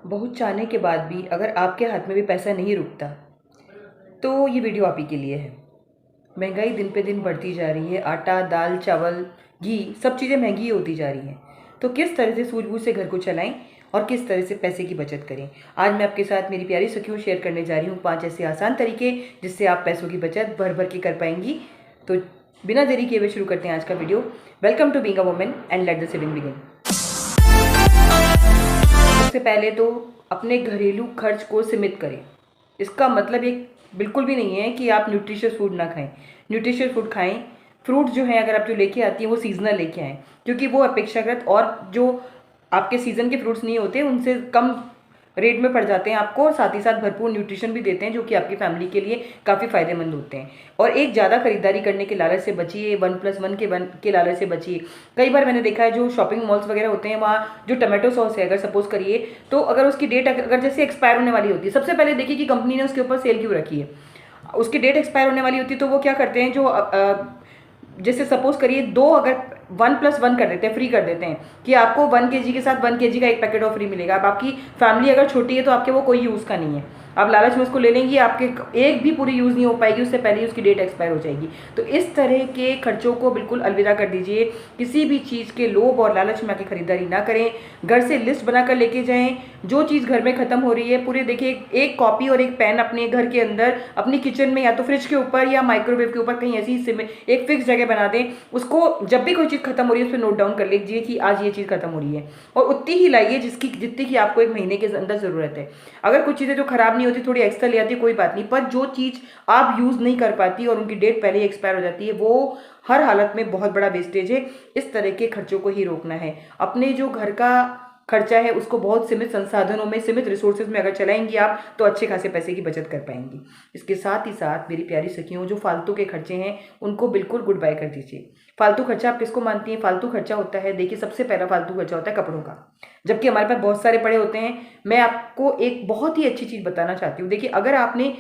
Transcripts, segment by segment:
बहुत चाहने के बाद भी अगर आपके हाथ में भी पैसा नहीं रुकता तो ये वीडियो आप ही के लिए है। महंगाई दिन पे दिन बढ़ती जा रही है। आटा, दाल, चावल, घी सब चीज़ें महंगी होती जा रही हैं। तो किस तरह से सूझबूझ से घर को चलाएं और किस तरह से पैसे की बचत करें, आज मैं आपके साथ मेरी प्यारी सखियों शेयर करने जा रही हूँ 5 ऐसे आसान तरीके जिससे आप पैसों की बचत भर भर के कर पाएंगी। तो बिना देरी किए हुए शुरू करते हैं आज का video. Welcome to being a woman and let the saving begin. सबसे पहले तो अपने घरेलू खर्च को सीमित करें। इसका मतलब ये बिल्कुल भी नहीं है कि आप न्यूट्रिशियस फूड ना खाएं। न्यूट्रिशियस फूड खाएं। फ्रूट जो है अगर आप जो लेके आती हैं वो सीजनल लेके आएँ, क्योंकि वो अपेक्षाकृत और जो आपके सीज़न के फ्रूट्स नहीं होते उनसे कम रेट में पड़ जाते हैं आपको, और साथ ही साथ भरपूर न्यूट्रिशन भी देते हैं जो कि आपकी फैमिली के लिए काफ़ी फ़ायदेमंद होते हैं। और एक ज़्यादा खरीदारी करने के लालच से बचिए, 1+1 के लालच से बचिए। कई बार मैंने देखा है जो शॉपिंग मॉल्स वगैरह होते हैं वहाँ जो टमाटो सॉस है अगर सपोज़ करिए तो अगर उसकी डेट अगर जैसे एक्सपायर होने वाली होती है, सबसे पहले देखिए कि कंपनी ने उसके ऊपर सेल क्यों रखी है। उसकी डेट एक्सपायर होने वाली होती है तो वो क्या करते हैं, जो जैसे सपोज करिए दो अगर 1+1 कर देते हैं, फ्री कर देते हैं कि आपको 1 kg के साथ 1 kg का एक पैकेट और फ्री मिलेगा। अब आपकी फैमिली अगर छोटी है तो आपके वो कोई यूज़ का नहीं है, आप लालच में उसको ले लेंगी, आपके एक भी पूरी यूज़ नहीं हो पाएगी, उससे पहले ही उसकी डेट एक्सपायर हो जाएगी। तो इस तरह के खर्चों को बिल्कुल अलविदा कर दीजिए। किसी भी चीज़ के लोभ और लालच में आके खरीदारी ना करें। घर से लिस्ट बनाकर लेके जाएं, जो चीज़ घर में ख़त्म हो रही है पूरे देखिए एक कॉपी और एक पेन अपने घर के अंदर अपनी किचन में या तो फ्रिज के ऊपर या माइक्रोवेव के ऊपर कहीं ऐसी एक फिक्स जगह बना दें। उसको जब भी कोई चीज़ खत्म हो रही है उस पर नोट डाउन कर लीजिए कि आज ये चीज़ खत्म हो रही है, और उतनी ही लाइए जितनी की आपको एक महीने के अंदर ज़रूरत है। अगर कुछ चीज़ें जो खराब नहीं होती थोड़ी एक्स्ट्रा ले आती है कोई बात नहीं, पर जो चीज़ आप यूज़ नहीं कर पाती और उनकी डेट पहले ही एक्सपायर हो जाती है वो हर हालत में बहुत बड़ा वेस्टेज है। इस तरह के खर्चों को ही रोकना है। अपने जो घर का खर्चा है उसको बहुत सीमित संसाधनों में, सीमित रिसोर्सेज में अगर चलाएंगी आप तो अच्छे खासे पैसे की बचत कर पाएंगी। इसके साथ ही साथ मेरी प्यारी सखियों, जो फालतू के खर्चे हैं उनको बिल्कुल गुड बाय कर दीजिए। फालतू खर्चा आप किसको मानती हैं? फालतू खर्चा होता है, देखिए सबसे पहला फालतू खर्चा होता है कपड़ों का, जबकि हमारे पास बहुत सारे पड़े होते हैं। मैं आपको एक बहुत ही अच्छी चीज़ बताना चाहती हूँ। देखिए अगर आपने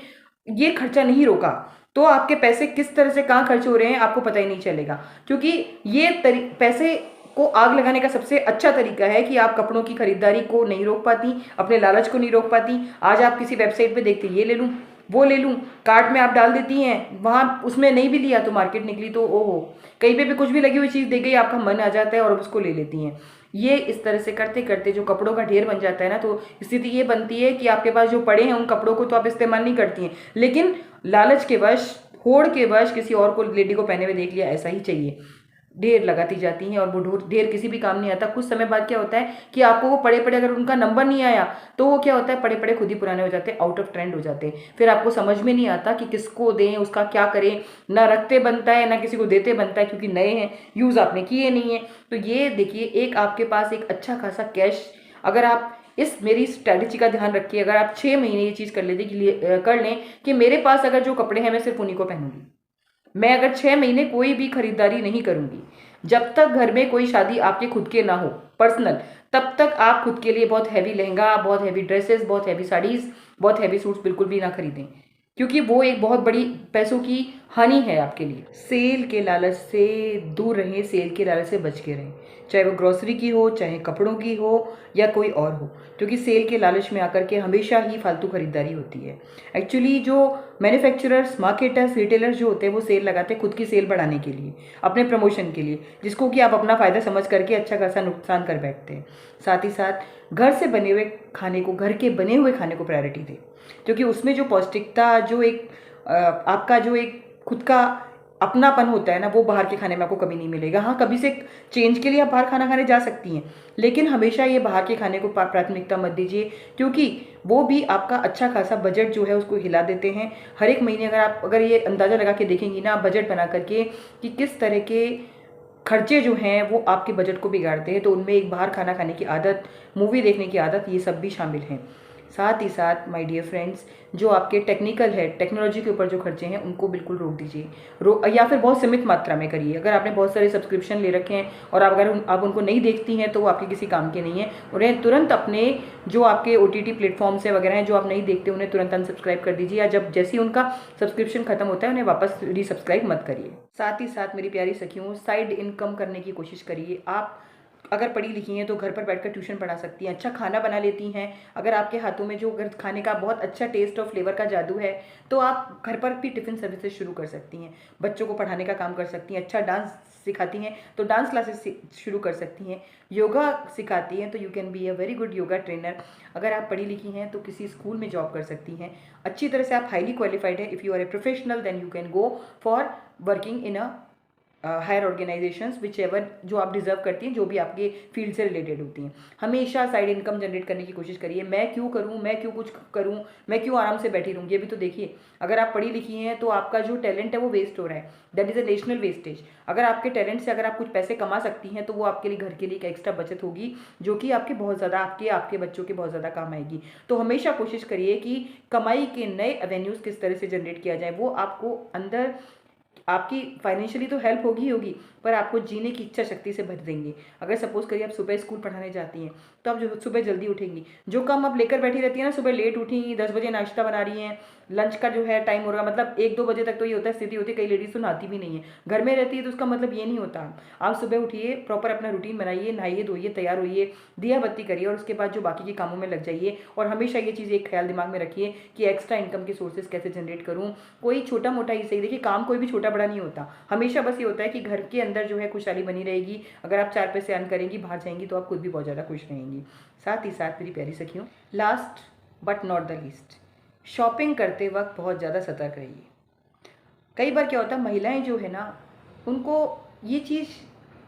ये खर्चा नहीं रोका तो आपके पैसे किस तरह से कहाँ खर्च हो रहे हैं आपको पता ही नहीं चलेगा, क्योंकि ये पैसे को आग लगाने का सबसे अच्छा तरीका है कि आप कपड़ों की खरीदारी को नहीं रोक पाती, अपने लालच को नहीं रोक पाती। आज आप किसी वेबसाइट पे देखते ये ले लूँ वो ले लूँ, कार्ट में आप डाल देती हैं, वहाँ उसमें नहीं भी लिया तो मार्केट निकली तो ओहो, कहीं पे भी कुछ भी लगी हुई चीज़ देख गई आपका मन आ जाता है और उसको ले लेती हैं। ये इस तरह से करते करते जो कपड़ों का ढेर बन जाता है ना, तो स्थिति ये बनती है कि आपके पास जो पड़े हैं उन कपड़ों को तो आप इस्तेमाल नहीं करती हैं, लेकिन लालच के वश, होड़ के वश किसी और को, लेडी को पहने हुए देख लिया ऐसा ही चाहिए, ढेर लगाती जाती हैं और वो ढेर किसी भी काम नहीं आता। कुछ समय बाद क्या होता है कि आपको वो पड़े पड़े अगर उनका नंबर नहीं आया तो वो क्या होता है, पड़े पड़े खुद ही पुराने हो जाते हैं, आउट ऑफ ट्रेंड हो जाते हैं। फिर आपको समझ में नहीं आता कि किसको दें, उसका क्या करें, ना रखते बनता है ना किसी को देते बनता है, क्योंकि नए हैं, यूज़ आपने किए नहीं है। तो ये देखिए एक आपके पास एक अच्छा खासा कैश, अगर आप इस मेरी स्ट्रैटेजी का ध्यान रखिए, अगर आप 6 महीने ये चीज़ कर लें कि मेरे पास अगर जो कपड़े हैं मैं सिर्फ उन्हीं को पहनूंगी, मैं अगर 6 महीने कोई भी खरीदारी नहीं करूंगी, जब तक घर में कोई शादी आपके खुद के ना हो पर्सनल, तब तक आप खुद के लिए बहुत हैवी लहंगा, बहुत हैवी ड्रेसेस, बहुत हैवी साड़ीज़, बहुत हैवी सूट्स बिल्कुल भी ना खरीदें, क्योंकि वो एक बहुत बड़ी पैसों की हानि है आपके लिए। सेल के लालच से दूर रहें, सेल के लालच से बच के रहें, चाहे वो ग्रॉसरी की हो, चाहे कपड़ों की हो या कोई और हो, क्योंकि सेल के लालच में आकर के हमेशा ही फालतू खरीदारी होती है। एक्चुअली जो मैन्युफैक्चरर्स, मार्केटर्स, रिटेलर्स जो होते हैं वो सेल लगाते हैं खुद की सेल बढ़ाने के लिए, अपने प्रमोशन के लिए, जिसको कि आप अपना फ़ायदा समझ करके अच्छा खासा नुकसान कर बैठते हैं। साथ ही साथ घर से बने हुए खाने को, घर के बने हुए खाने को प्रायोरिटी दें, क्योंकि उसमें जो पौष्टिकता, जो एक आपका जो एक खुद का अपनापन होता है ना, वो बाहर के खाने में आपको कभी नहीं मिलेगा। हाँ, कभी से चेंज के लिए आप बाहर खाना खाने जा सकती हैं, लेकिन हमेशा ये बाहर के खाने को प्राथमिकता मत दीजिए, क्योंकि वो भी आपका अच्छा खासा बजट जो है उसको हिला देते हैं। हर एक महीने अगर ये अंदाज़ा लगा के देखेंगी ना बजट बना करके कि किस तरह के खर्चे जो हैं वो आपके बजट को बिगाड़ते हैं, तो उनमें एक बाहर खाना खाने की आदत, मूवी देखने की आदत, ये सब भी शामिल हैं। साथ ही साथ माय डियर फ्रेंड्स, जो आपके टेक्निकल है, टेक्नोलॉजी के ऊपर जो खर्चे हैं उनको बिल्कुल रोक दीजिए, या फिर बहुत सीमित मात्रा में करिए। अगर आपने बहुत सारे सब्सक्रिप्शन ले रखे हैं और अगर आप उनको नहीं देखती हैं तो वो आपके किसी काम के नहीं है। उन्हें तुरंत अपने जो आपके OTT प्लेटफॉर्म्स है वगैरह हैं जो आप नहीं देखते उन्हें तुरंत अनसब्सक्राइब कर दीजिए, या जब जैसे ही उनका सब्सक्रिप्शन खत्म होता है उन्हें वापस रीसब्सक्राइब मत करिए। साथ ही साथ मेरी प्यारी सखियों, साइड इनकम करने की कोशिश करिए। आप अगर पढ़ी लिखी हैं तो घर पर बैठकर ट्यूशन पढ़ा सकती हैं, अच्छा खाना बना लेती हैं, अगर आपके हाथों में जो अगर खाने का बहुत अच्छा टेस्ट और फ्लेवर का जादू है तो आप घर पर भी टिफ़िन सर्विसेज शुरू कर सकती हैं, बच्चों को पढ़ाने का काम कर सकती हैं, अच्छा डांस सिखाती हैं तो डांस क्लासेस शुरू कर सकती हैं, योगा सिखाती हैं तो you can be a very good yoga trainer. अगर आप पढ़ी लिखी हैं तो किसी स्कूल में जॉब कर सकती हैं, अच्छी तरह से आप हाईली क्वालिफाइड है, if you are a professional then you can go for working in a higher organisations whichever जो आप डिजर्व करती हैं, जो भी आपके फील्ड से रिलेटेड होती हैं। हमेशा साइड इनकम जनरेट करने की कोशिश करिए। मैं क्यों करूं, मैं क्यों कुछ करूं, मैं क्यों आराम से बैठी रहूंगी, अभी तो देखिए अगर आप पढ़ी लिखी हैं तो आपका जो टैलेंट है वो वेस्ट हो रहा है, that is a national wastage. अगर आपके टैलेंट से अगर आप कुछ पैसे कमा सकती हैं तो वो आपके लिए घर के लिए एक एक्स्ट्रा बचत होगी जो कि आपके बहुत ज़्यादा आपके बच्चों के बहुत ज़्यादा काम आएगी। तो हमेशा कोशिश करिए कि कमाई के नए एवेन्यूज़ किस तरह से जनरेट किया जाए, वो आपको अंदर आपकी फाइनेंशियली तो हेल्प होगी होगी पर आपको जीने की इच्छा शक्ति से भर देंगे। अगर सपोज करिए आप सुबह स्कूल पढ़ाने जाती हैं तो आप जो सुबह जल्दी उठेंगी, जो काम आप लेकर बैठी रहती है ना, सुबह लेट उठी 10 बजे नाश्ता बना रही हैं, लंच का जो है टाइम हो रहा, मतलब 1-2 बजे तक तो ये होता है, स्थिति होती है कई लेडीज तो नहाती भी नहीं है, घर में रहती है तो उसका मतलब ये नहीं होता। आप सुबह उठिए, प्रॉपर अपना रूटीन बनाइए, नहाइए धोइए, तैयार होइए, दिया बत्ती करिए और उसके बाद जो बाकी के कामों में लग जाइए। और हमेशा ये चीज़ एक ख्याल दिमाग में रखिए कि एक्स्ट्रा इनकम के सोर्सेज कैसे जनरेट करूँ, कोई छोटा मोटा ही सही, देखिए काम कोई भी छोटा बड़ा नहीं होता, हमेशा बस ये होता है कि घर के अंदर जो है खुशहाली बनी रहेगी। अगर आप 4 पैसे अर्न करेंगी, बाहर जाएंगी तो आप खुद भी बहुत ज़्यादा खुश रहेंगी। साथ ही साथ मेरी प्यारी सखियों, last but not the least, shopping करते वक्त बहुत ज़्यादा सतर्क रहिए। कई बार क्या होता है, महिलाएं जो है ना, उनको ये चीज़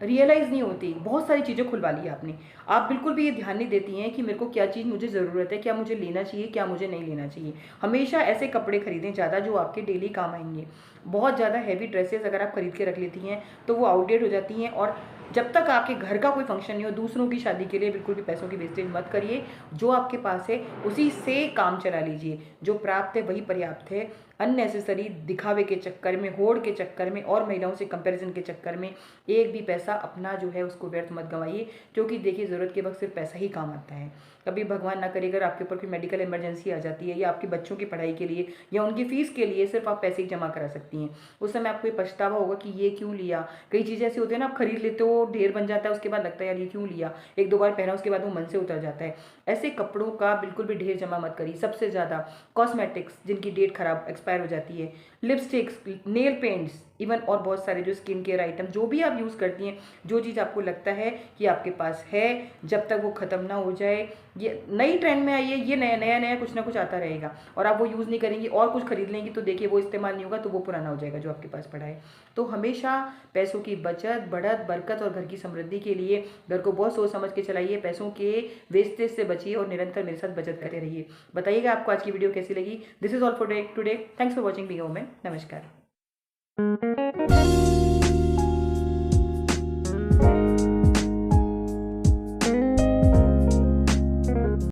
रियलाइज़ नहीं होती, बहुत सारी चीज़ें खुलवा ली आपने, आप बिल्कुल भी ये ध्यान नहीं देती हैं कि मेरे को क्या चीज़ मुझे ज़रूरत है, क्या मुझे लेना चाहिए, क्या मुझे नहीं लेना चाहिए। हमेशा ऐसे कपड़े खरीदें ज़्यादा जो आपके डेली काम आएंगे। बहुत ज़्यादा हैवी ड्रेसेस अगर आप खरीद के रख लेती हैं तो वो आउटडेट हो जाती हैं, और जब तक आपके घर का कोई फंक्शन नहीं हो, दूसरों की शादी के लिए बिल्कुल भी पैसों की वेस्टेज मत करिए। जो आपके पास है उसी से काम चला लीजिए, जो प्राप्त है वही पर्याप्त है। अननेसेसरी दिखावे के चक्कर में, होड़ के चक्कर में और महिलाओं से कंपैरिजन के चक्कर में एक भी पैसा अपना जो है उसको व्यर्थ मत गंवाइए, क्योंकि देखिए ज़रूरत के वक्त सिर्फ पैसा ही काम आता है। कभी भगवान ना करे अगर आपके ऊपर कोई मेडिकल इमरजेंसी आ जाती है, या आपके बच्चों की पढ़ाई के लिए या उनकी फीस के लिए सिर्फ आप पैसे ही जमा करा सकती हैं, उस समय आपको ये पछतावा होगा कि ये क्यों लिया। कई चीज़ें ऐसी होती है ना, आप खरीद लेते हो, ढेर बन जाता है, उसके बाद लगता है यार ये क्यों लिया, 1-2 बार पहना उसके बाद वो मन से उतर जाता है। ऐसे कपड़ों का बिल्कुल भी ढेर जमा मत करिए। सबसे ज़्यादा कॉस्मेटिक्स जिनकी डेट खराब एक्सपायर हो जाती है, लिपस्टिक्स, नेल पेंट्स, इवन और बहुत सारे जो स्किन केयर आइटम जो भी आप यूज़ करती हैं, जो चीज़ आपको लगता है कि आपके पास है, जब तक वो ख़त्म ना हो जाए, ये नई ट्रेंड में आई है, ये नया नया नया कुछ ना कुछ आता रहेगा और आप वो यूज़ नहीं करेंगी और कुछ खरीद लेंगी तो देखिए वो इस्तेमाल नहीं होगा तो वो पुराना हो जाएगा जो आपके पास पड़ा है। तो हमेशा पैसों की बचत, बढ़त, बरकत और घर की समृद्धि के लिए घर को बहुत सोच समझ के चलाइए, पैसों के वेस्टेज से बचिए और निरंतर मेरे साथ बचत करते रहिए। बताइएगा आपको आज की वीडियो कैसी लगी। This is all for today. Thanks for watching being a woman. नमस्कार।